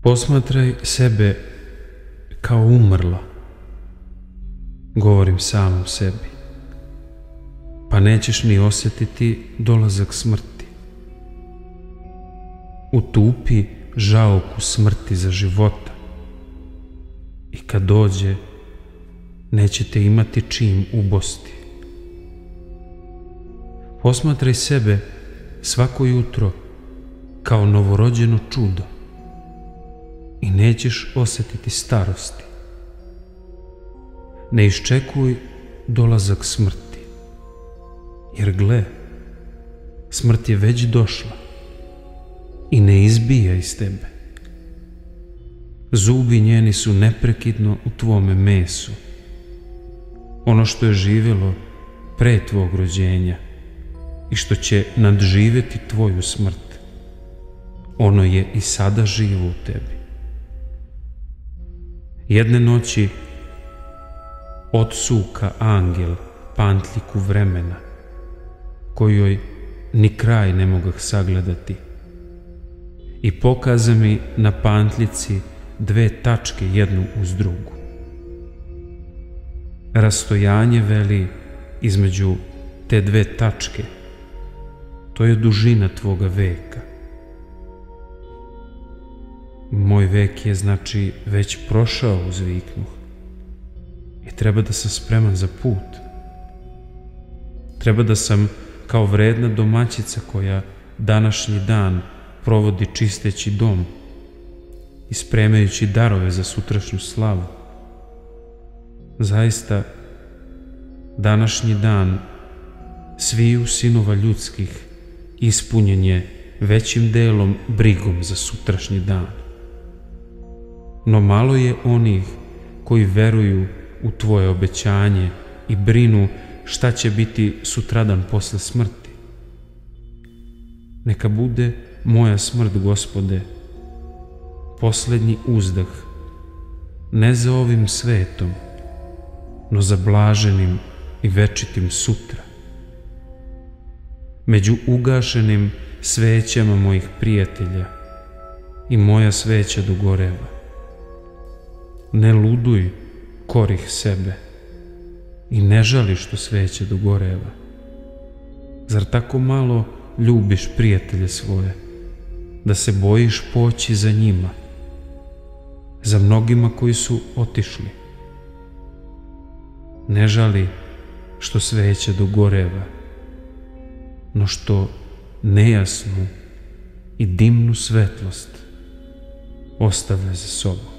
Posmatraj sebe kao umrla, govorim samom sebi, pa nećeš ni osjetiti dolazak smrti. Utupi žaoku smrti za života i kad dođe, nećete imati čim ubosti. Posmatraj sebe svako jutro kao novorođeno čudo i nećeš osjetiti starosti. Ne iščekuj dolazak smrti, jer gle, smrt je već došla i ne izbija iz tebe. Zubi njeni su neprekidno u tvome mesu. Ono što je živjelo pre tvog rođenja i što će nadživjeti tvoju smrt, ono je i sada živo u tebi. Jedne noći odsuka angel pantljiku vremena, kojoj ni kraj ne mogah sagledati, i pokaza mi na pantljici dve tačke jednu uz drugu. Rastojanje, veli, između te dve tačke, to je dužina tvoga veka. Moj vek je, znači, već prošao, uzviknuh, i treba da sam spreman za put. Treba da sam kao vredna domaćica koja današnji dan provodi čisteći dom i spremajući darove za sutrašnju slavu. Zaista, današnji dan sviju sinova ljudskih ispunjen je većim delom brigom za sutrašnji dan. No malo je onih koji veruju u tvoje obećanje i brinu šta će biti sutradan posle smrti. Neka bude moja smrt, Gospode, poslednji uzdah, ne za ovim svetom, no za blaženim i večitim sutra. Među ugašenim svećama mojih prijatelja i moja sveća dogoreva. Ne luduj, korih sebe, i ne žali što sveća dogoreva. Zar tako malo ljubiš prijatelje svoje, da se bojiš poći za njima, za mnogima koji su otišli? Ne žali što sveća dogoreva, no što nejasnu i dimnu svetlost ostavlja za sobom.